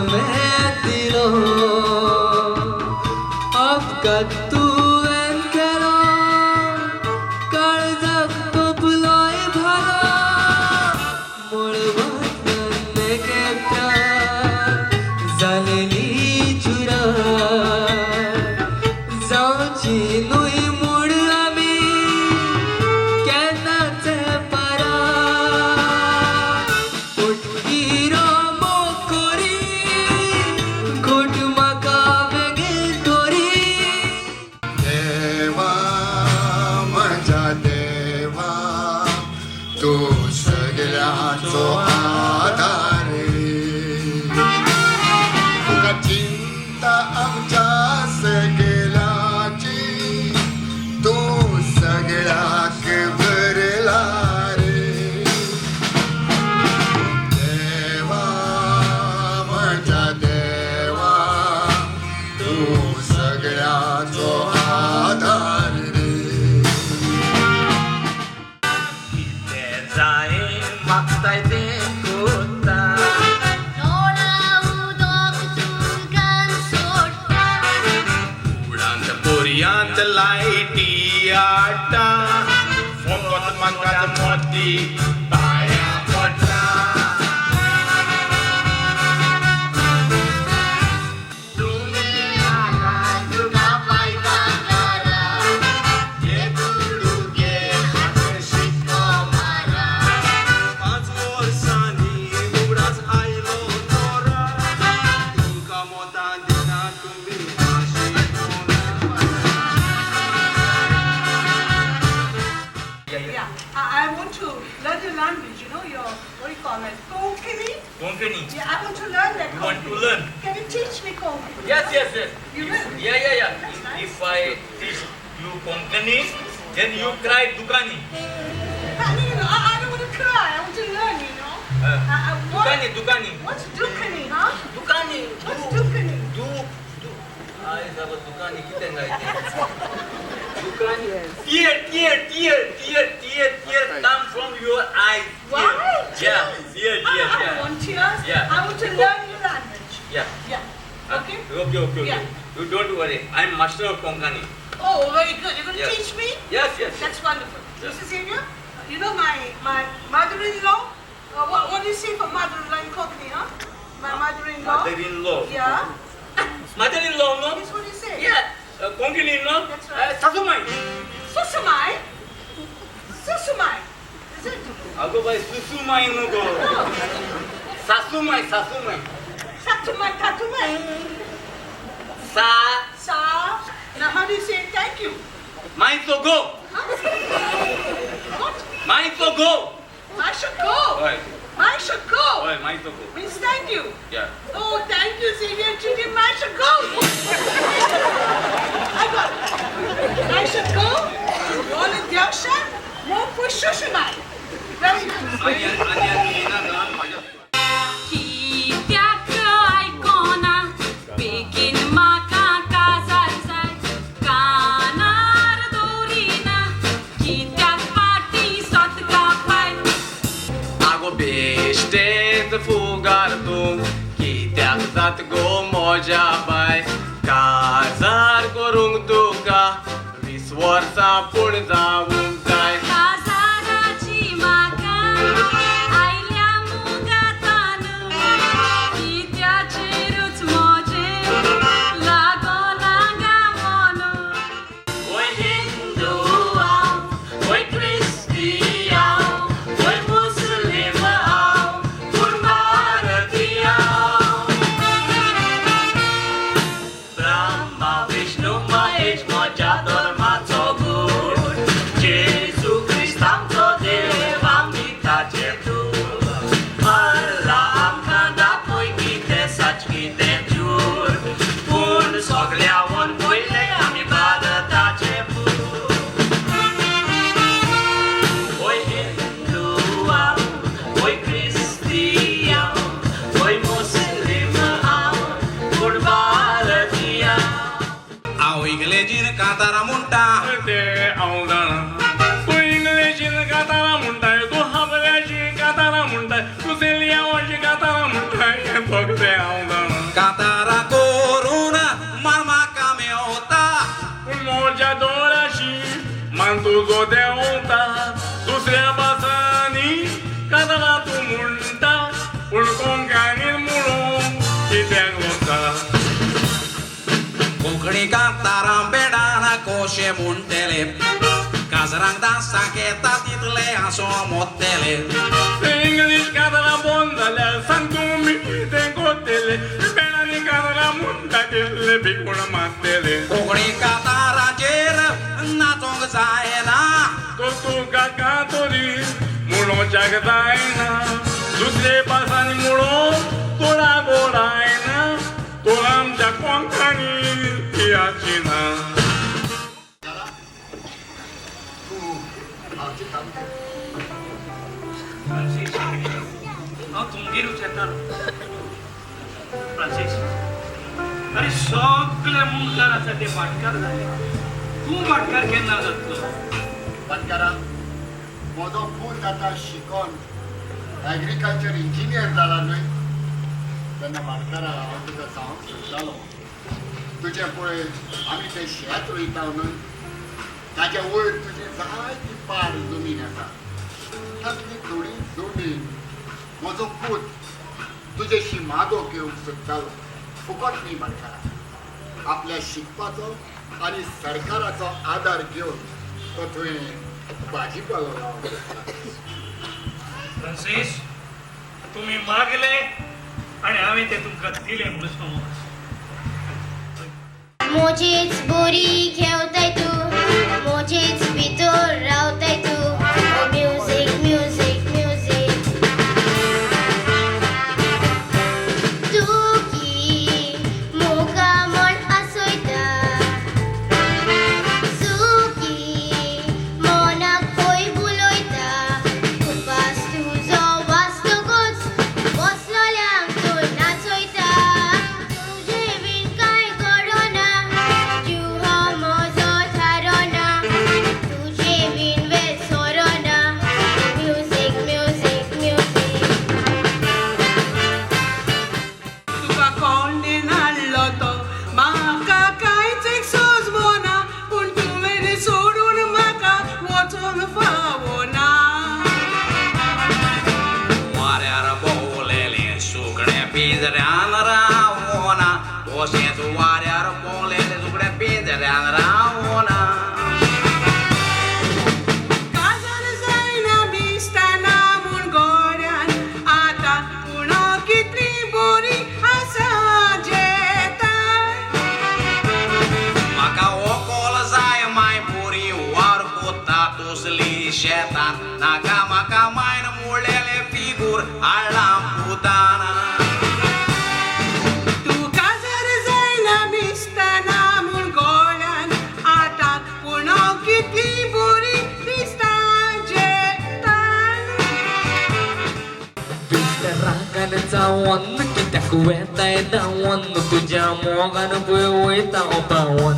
mettilo apkattu enkelo karzak toploy bhara molvanne kepta zaleli chura जाऊची नुई मुड आमी केन्नाच पारा पोटकीरो मोकोरी घोट म्हाका वेगळी तोरी देवा माझा देवा तू सगळ्याचो आधार तुका चिंता आमच्या सगळ्याची तू सगळ्याक भरला रे देवा माझा देवा तू सगळ्याचो आधार रे किते जाय मागताय ते कोता उडांत पोरयांत लायटी आटा फोकोत म्हाका मोती पाया पडटा पांच वर्सांनी उगडास आयलो तोरा तुमकां मोतां दिना तुमी Yeah, I want to learn the language, you know, your, what do you call it, Konkani? Konkani. Yeah, I want to learn that. You want to Konkani. learn? Can you teach me Konkani? Yes. You will? Yeah. That's nice. If I teach you Konkani, then you cry Dukani. I don't want to cry, I want to learn, you know. Dukani. What's Dukani, huh? Dukani. What's Dukani? Du. I have a Dukani kitenga ite. Dukani. Tear come from your eyes. Why? Yeah. Tear. I want tears. Yeah. I want to learn your language. Yeah. Okay? Okay. Yeah. You don't worry. I'm master of Konkani. Oh, very good. You're going to Yes. teach me? Yes. That's wonderful. Yeah. Mr. Xavier, you know my mother-in-law? What do you say for mother-in-law in Konkani, huh? My mother-in-law? Mother-in-law. Yeah. Mother-in-law, no? That's what you say. Yeah. Konkani, no? That's right. Sasumai. Susumai? Is it? Ago bhai Susumai no go. Sasumai. Satumai, tatumai. Sa. Sa. Now how do you say thank you? Mine to go. Huh? What? Mine to go. I should go. Oi. I should go. Mine to go. Means thank you. Yeah. Oh, thank you, Xavier. Treating I should go. I got it. I should go. All in Diaksha. More push Shushamai. Very good. Onion nina ga maja. Tiatr icona, begin maka kazai, kanar dorina, Tiatr party sot kapai. Ago beșteți fugar tu Chiteac dat go moja bai Kazar gorung duka Visvorsa punza umzai Kazarachi maka, ailea mugatanu, Tiatr moje, lago langa monu. Oi Hindu, oi Christian, oi Muslim, Bharatiya. Brahma, Vishnu, Mahesh, Moja, Dharma, Togur. Jesu Christ, amco Dev, amitace tu. Allah, amkanda, poi kite, sach kite, jur. Pun soglea, on poile, ami bharatace pur. Oi Hindu, oi Christian, oi Muslim, good Bharatiya. Ao inglês catara monta, te audana. Tu inglês catara monta, tu habla catara monta, tu selia hoje catara monta, é pouco te audana. कातारा करून मारमाका मेवता मोज्या डोळ्याशी मान तुझो देवता दुसऱ्या बासांनी कातरा तू म्हणटा पूण कोंकणी म्हणून कित्याक वता कोंकणी कातारा बेडाना कोशे म्हणटले काजरांक दासाक येता तितले आसो मोत्तेले इंग्लीश कातरा बोंद जाल्यार सांग तुमी ते कोत्तेले बेडांनी कातरा म्हणटा तेले भिकूण मारतेले कोंकणी काताराचेर नाचोंक जायना तो तुका कातोरी म्हणोच्याक जायना दुसरे भासांनी म्हणून तोडा गोडायना तो आमच्या कोंकणी याची ना हांव तुमगेर विचारतालो फ्रांसीस अरे सगळे मुखार आसा ते भाटकार जाले तूं भाटकार केन्ना जातलो भाटकारा म्हजो पूत आतां शिकोन एग्रीकल्चर इंजिनियर जाला न्हय तेन्ना भाटकारा हांव तुका सांगूंक सोदतालो तुजें पळय आमी तें शेत रोयता न्हय ताच्या वयर तुजी जायती पाड जमीन आसा तातली थोडी जमीन म्हजो पूत तुजेशी मागो घेवंक सोदतालो फुकट न्ही भाटकारा आपल्या शिकपाचो आनी सरकाराचो आदार घेवन तो थंय भाजीपालो लावंक सोदता फ्रांसीस तुम्ही मागले आणि हांवें ते तुमकां दिले म्हणून समज मोजेच बोरी घेवताय तू मोजेच भितर रावताय तू म्युझिक म्युझिक म्युझिक तू की मोगा म्हण आसयता सुकी मनाक खंय बुलयता उपास तुजो वास्तगोच बसलोल्यांक तूं नाचयता तुजे बीन कांय घडना जीव हो म्हजो थारोना तुजे बीन वेळ सोरोना म्युझिक म्युझिक म्युझिक तुका कोंडेन हाडलो तो म्हाका कांयच एक सोजमोना पूण तुवें सोडून म्हाका वचोंक फावना वाऱ्यार भोवलेले सुकणे पिंजऱ्यान रावना तशेंच वाऱ्यार भोवलेले सुकणे पिंजऱ्यान रावना काजर जायना दिसतना म्हूण गोड्यान आतां पूण कितली बरी आसा जेताय म्हाका ओकोल जाय माय बोरी वार कोत्ता तसली शेतान नाका म्हाका मायन मोडलेले फिगूर हाडला पुताना तूं काजर जायना दिसतना म्हूण गोड्यान आतां पूण कितली बरी दिसता जेताय रागान जावन कित्याक वेताय धांवन तुज्या मोगान पळय वयता पावन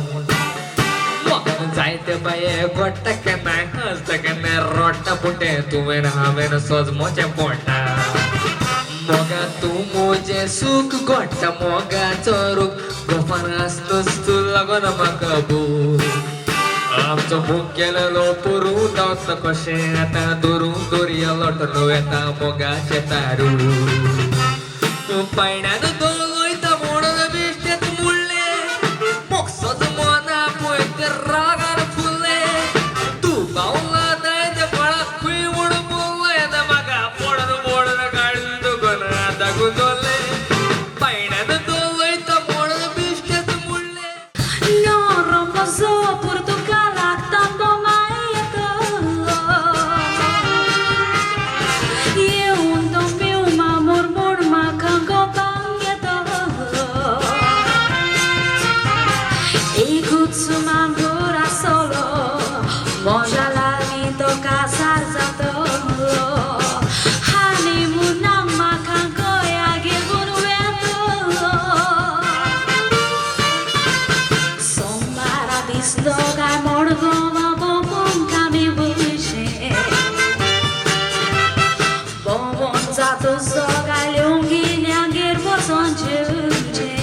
मोगान जायते बाये घोडटा केन्नाय हसता केन्नाय रडटा पूण तें तुवें हांवें सोजमोचें पडटा मोगा तूं मोजें सूख घोडटा मोगाचो रूख गोफान आसतोच तूं लागून म्हाका बूक आमचो बूक केलेलो पुरू दावता कशें आतां दुरू दोरया लोटून वेता मोगाचें तारू तूं पायण्यान दोलयता म्हणून बेश्टेच मुडले मोगसोच मना पळय ते रागान फुल्ले तूं पावला दाय ते फळाक खंय म्हणून बोलले म्हाका पडून पडून काडून दुखून आतां गुंजोले पायण्यान दोलयता म्हणून बेश्टेच मुडले Non romposo Portugal tanto maeto Eu undo meu amor por macango bangeto E kutsu mambura solo Moja la vito casar zato Honeymoon nang macango ya gilbun vento Sloga mordoma bombom kami buše Bombom zato zoga ljungi njangir boson čuče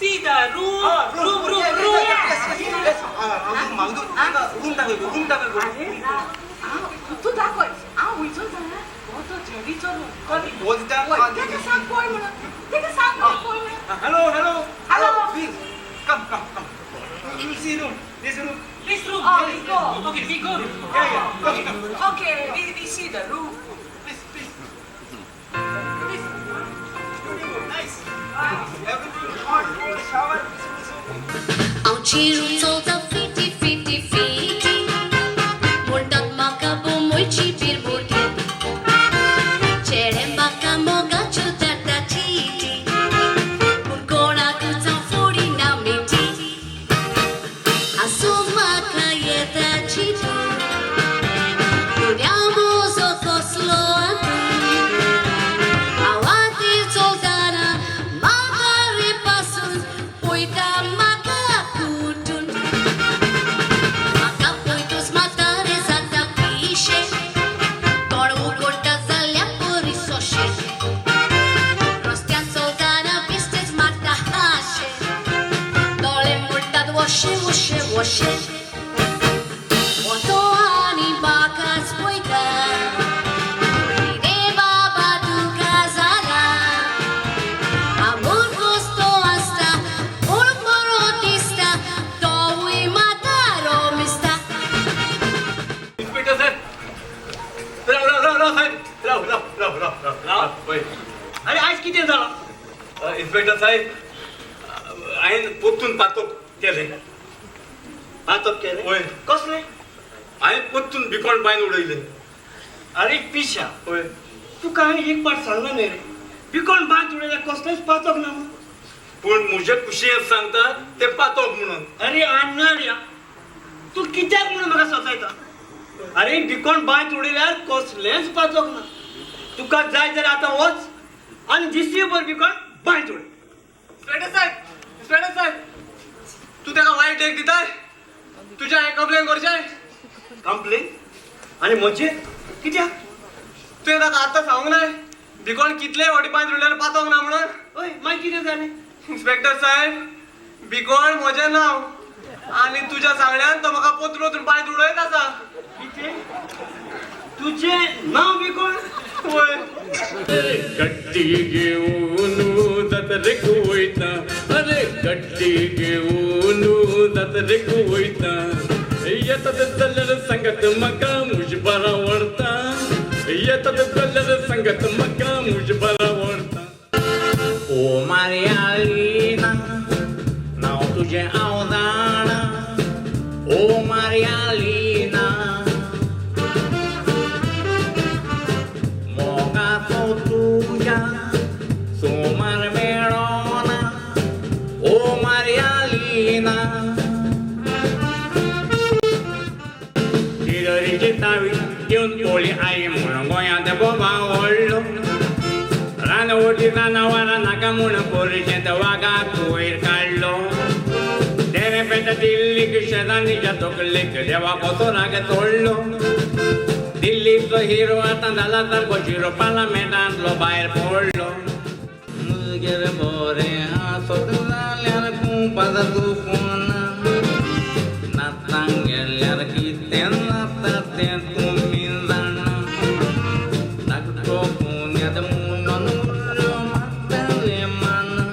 see the room. तू दाखव. उलचून झाला. तो जेडीचो room. त्याका सांग कोण म्हणून. त्याका सांग कोण म्हणून. Hello. Please, come. You will see room. This room. This room. Oh, we go. Okay, we go. Yeah. Okay, we see the room. Please. This. Nice. Everything hot, cold, shower. Ao tiro solta fiti. Multat makabu mulci birbuti. Cerem baka moga chutata titi. Murkona kuta furi na miti. Asuma kayeta chitu. Udiamo sotto sloatu. Awati soltana magari pasun. Puita makaputun. Makapuitus matare zata pishe. Gorbu gorta zalea puri soshe. Rostian soltana pistes mata hashe. Dole multat washe. Oto ani bakas poika. Ide baba tu kazala. Amor costo asta. Urporotista. Toi mataro mista. Inspector साहेब राव अरे आज किती झाला inspector साहेब ion पोतून पातो केले पातप केले होय कसले आयन पोतून बिकोण बायन उडयले अरे पिशा होय तू काय एक पाठ सांगला नाही रे बिकोण बांध उडयला कसलेच पातप ना पण मुझे कुशेन सांगता ते पातोक म्हणून अरे आणणाऱ्या तू कित्याक म्हणून म्हाका सोसायता अरे बिकोण बांध उडयल्यार कसलेच पातप ना तुका जाय जाल्यार आतां वच आनी दिसभर बिकोण बांध उडय इन्स्पेक्टर साहेब तू त्याला वाईट एक दिताय तुझ्या कंप्लेन करचे कंप्लेन आणि म्हणजे कित्याक तुवें ताका आतां सांगूंक नाय भिकोण कितले फावटी पांच रुडल्यार पातोंक ना म्हणून ओय मागीर कितें जालें इन्स्पेक्टर साहेब भिकोण म्हजें नांव आनी तुज्या सांगण्यान तो म्हाका पोतलोतून पांच उडयत आसा कितें तुजें नांव बिकोण होय गड्डी घेऊन जात्रेक वयता अरे गड्डी घेऊन जात्रेक वयता येतात जाल्यार सांगात म्हाका मुजबार आवडटा येतात जाल्यार सांगात म्हाका मुजबार आवडटा ओ मारियालीना नाव तुझें हांव जाणा ओ मारियालीना मोगाचो तुज्या सोमार मेळोना ओ मारियालीना किररीची तावी घेवन पोळी आई म्हणून गोंयांत बोबा व्हडलो रानवटी रानावारा नाका म्हूण पोरशें वागाक वयर काडलो तेणे पेट दिल्लीक शेजान्नीच्या तकलेक देवा कसो राग तोडलो दिल्लीचो हिरो आतां जाला सारको शिरो पार्लमेंटांतलो भायर पडलो मुगेर बरें आसत जाल्यार कुंपाद दुखना नाचांक गेल्यार कितें नाता तें तुमी जाणा धाकटो पुण्यात म्हणून उरलो मातले माना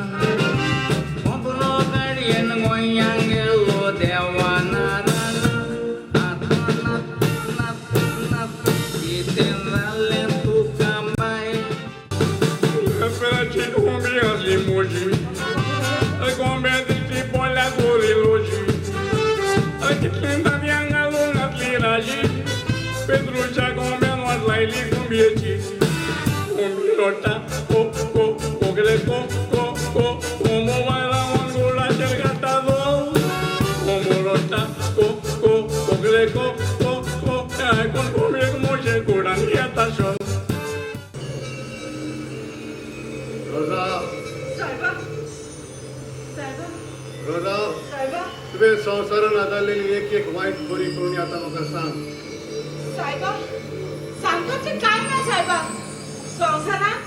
खोबरो गाडयेन गोंयां गेलो देवाना कितें जालें तुका bye Esperaci combia de moji combia de bola gori loji aqui linda minha luna tiraji Pedro já combia no atlai combia combirota co greco como vai lá ongola cercatado como rota co greco con combia moji coranía tacho रोजा तुवें संवसारान आदारलेली एक वायट बरी करून आतां म्हाका सांग सायबा सांगपाचें कांय ना सायबा संवसारांत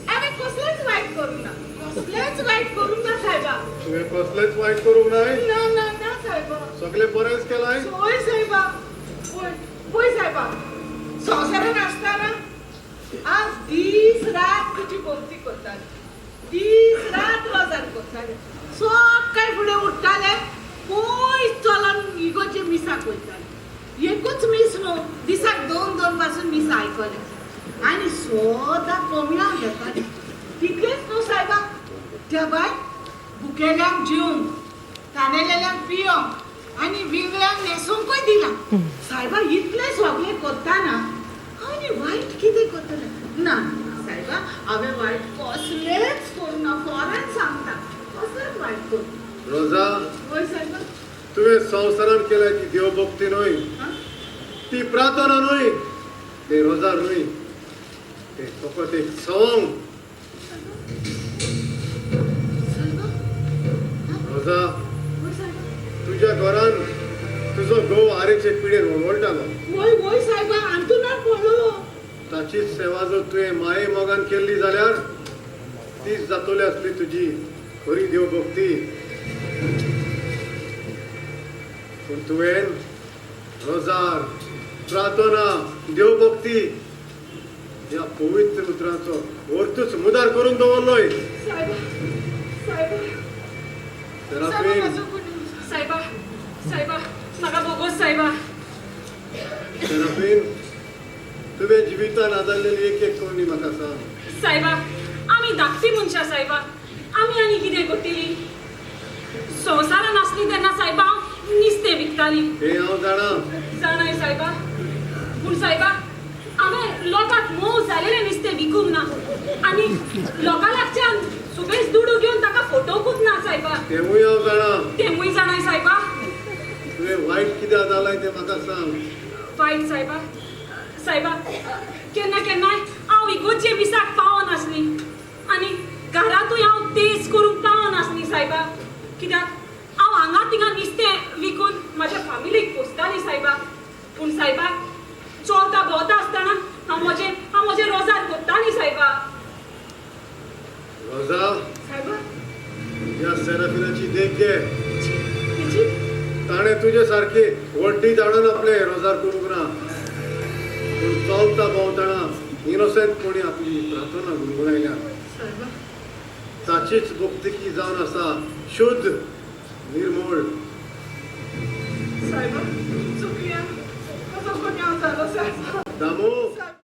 हांवें कसलेंच वायट करूं ना कसलेच वाईट करून ना साहेबा. तुवें कसलेच वायट करूंक नाय. ना ना ना साहेबा. सगळे बरेंच केलाय. होय साहेबा. होय होय साहेबा. संवसारान आसतना आज दीस रात तुजी भोवती करताले. दीस रात रोजार करताले. सकाळी फुडें उठताले पयस चलून इगोचे मिसाक वयताले. एकूच मीस न्हू, दिसाक 2-2 पासून मिस आयकले आनी सदां कमळां घेताले. तितलेंच न्हू साहेबा, त्या भायर भुकेल्यांक जेवंक, ताणेलेल्यांक पियोंक आनी विंगड्यांक न्हेसोवंकूय दिलां. साहेबा इतलें सगळें करताना आनी वायट कितें करतलें? ना साहेबा, हांवें वायट कसलेंच करूना. खरेंच सांगता, कसलेंच वायट करूं. रोजा, होय साहेबा. तुवें संवसारान केलाय ती देवभक्ती न्हय, ती प्रार्थना न्हय, ते रोजार न्हय, ते फकत एक सॉंग. रोजा, होय साहेबा. तुज्या घरान तुजो घोव आरेचे पिडेर व्हळवळटालो. होय होय साहेबा, अंतुनार पळो. ताचीच सेवा जर तुवें माये मोगान केल्ली जाल्यार तीच जातली आसली तुजी खरी देवभक्ती. पूण तुवें रोजार, प्रार्थना, देवभक्ती ह्या पवित्र उतरांचो अर्थच मुदार करून दवरलोय. साहेबा साहेबा सेराफीन, साहेबा साहेबा म्हाका बोगोस साहेबा. सेराफीन, तुवें जिवितान आदारलेली एक एक कोणी म्हाका सांग. साहेबा, आमी धाकटी मनशां साहेबा. आमी आनी कितें करतली? संवसारान आसली तेन्ना साहेबा हांव नुस्तें विकताली. हे हांव जाणां. जाणाय साहेबा. पूण साहेबा, हांवें लोकांक मोव जालेलें नुस्तें विकूंक ना आनी लोकां लागच्यान सुबेज दुडू घेवन ताका फोटोवंकूच ना साहेबा. तेवूय हांव जाणां. तेमूय जाणाय साहेबा. तुवें वायट कित्याक जालाय तें म्हाका सांग. वायट साहेबा. साहेबा, केन्ना केन्नाय हांव इगोचे मिसाक पावनासली आनी घरांतूय हांव तेच करूंक पावनासली साहेबा. कित्याक हांव हांगा थिंगा नुस्तें विकून म्हाज्या फॅमिलीक पोसताली साहेबा. पूण साहेबा, चलता भोंवता आसतना हांव म्हजें रोजार करताली साहेबा. रोजा, साहेबा ह्या सेराफिनाची देख घे. तिची ताणें तुजे सारकी व्हडली जाणून आपले रोजार करूंक ना. पूण चलता भोंवतना इनोसेंटपणी आपली प्रार्थना गुणगुणायल्या. साहेबा ताचीच भक्तिकी जावन आसा शुद्ध, निर्मळ. साहेबा चुकल्या कसो कोणी हांव जालो साहेबा. दामू,